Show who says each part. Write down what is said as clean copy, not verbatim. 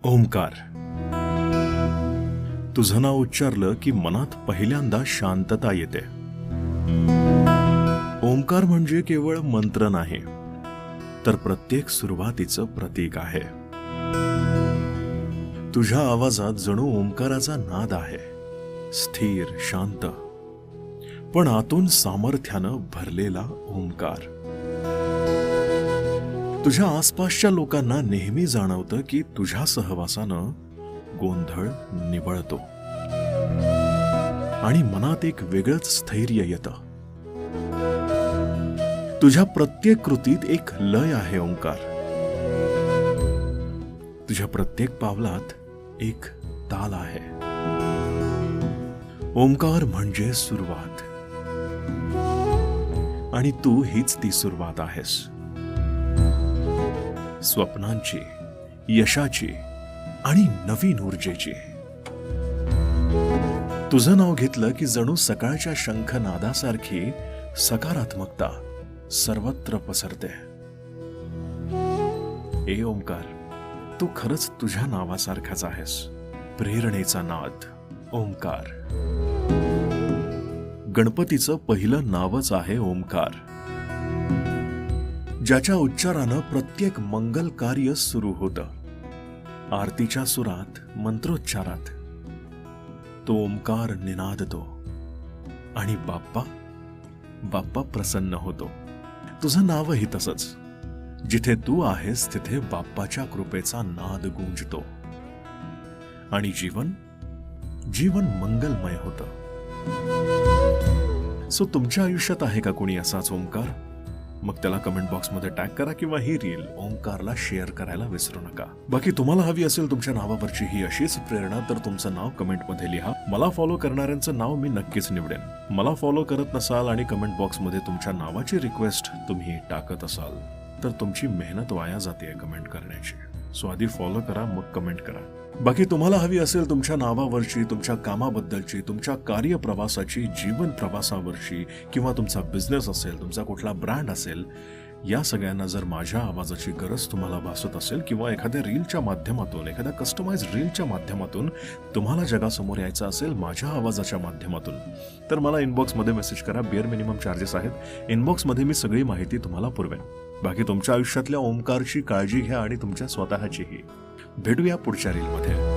Speaker 1: ओंकार. तुझं नाव उच्चारलं की मनात पहिल्यांदा शांतता येते. ओंकार म्हणजे केवळ मंत्र नाही, तर प्रत्येक सुरुवातीचं प्रतीक आहे. तुझ्या आवाजात जणू ओंकाराचा नाद आहे, स्थिर, शांत, पण आतून सामर्थ्यानं भरलेला ओंकार. तुझ्या आसपासच्या लोकांना नेहमी जाणवतं की तुझ्या सहवासानं गोंधळ निवळतो आणि मनात एक वेगळंच स्थैर्य येतं. तुझ्या प्रत्येक कृतीत एक लय आहे ओंकार. तुझ्या प्रत्येक पावलात एक ताल आहे. ओंकार म्हणजे सुरुवात, आणि तू हीच ती सुरुवात आहेस. स्वप्नांची, यशाची आणि नवीन ऊर्जेची. तुझं नाव घेतलं की जणू सकाळच्या शंखनादासारखी सकारात्मकता सर्वत्र पसरते. ए ओंकार, तू खरंच तुझ्या नावासारखाच आहेस. प्रेरणेचा नाद, ओंकार. गणपतीचं पहिलं नावच आहे ओंकार, ज्याच्या उच्चारानं प्रत्येक मंगल कार्य सुरू होतं. आरतीच्या सुरात, मंत्रोच्चारात तो ओंकार निनादतो आणि बाप्पा प्रसन्न होतो. तुझं नावही तसंच. जिथे तू आहेस तिथे बाप्पाच्या कृपेचा नाद गुंजतो आणि जीवन मंगलमय होतं. सो तुमच्या आयुष्यात आहे का कोणी असाच ओंकार? मग त्याला कमेंट बॉक्समध्ये टॅग करा किंवा ही रील ओंकारला शेअर करायला विसरू नका. बाकी तुम्हाला हवी असेल तुमच्या नावावरची ही अशीच प्रेरणा, तर तुमचं नाव कमेंटमध्ये लिहा. मला फॉलो करणाऱ्यांचं नाव मी नक्कीच निवडेन. मला फॉलो करत नसाल आणि कमेंट बॉक्समध्ये तुमच्या नावाची रिक्वेस्ट तुम्ही टाकत असाल तर तुमची मेहनत वाया जाते कमेंट करण्याची. सो आधी फॉलो करा, मग कमेंट करा. बाकी तुम्हाला हवी असेल तुमच्या नावावरची, तुमच्या कामाबद्दलची, तुमच्या कार्यप्रवासाची, जीवन प्रवासावरची, किंवा तुमचा बिझनेस असेल, तुमचा कुठला ब्रँड असेल, या सगळ्यांना जर माझ्या आवाजाची गरज तुम्हाला भासत असेल किंवा एखाद्या रीलच्या माध्यमातून, एखाद्या कस्टमाइज रीलच्या माध्यमातून तुम्हाला जगासमोर यायचं असेल माझ्या आवाजाच्या माध्यमातून, तर मला इनबॉक्समध्ये मेसेज करा. बिअर मिनिमम चार्जेस आहेत. इनबॉक्समध्ये मी सगळी माहिती तुम्हाला पुरवेन. बाकी तुमच्या आयुष्यातल्या ओंकारची काळजी घ्या आणि तुमच्या स्वतःचीही. भेटूया पुढच्या रीलमध्ये.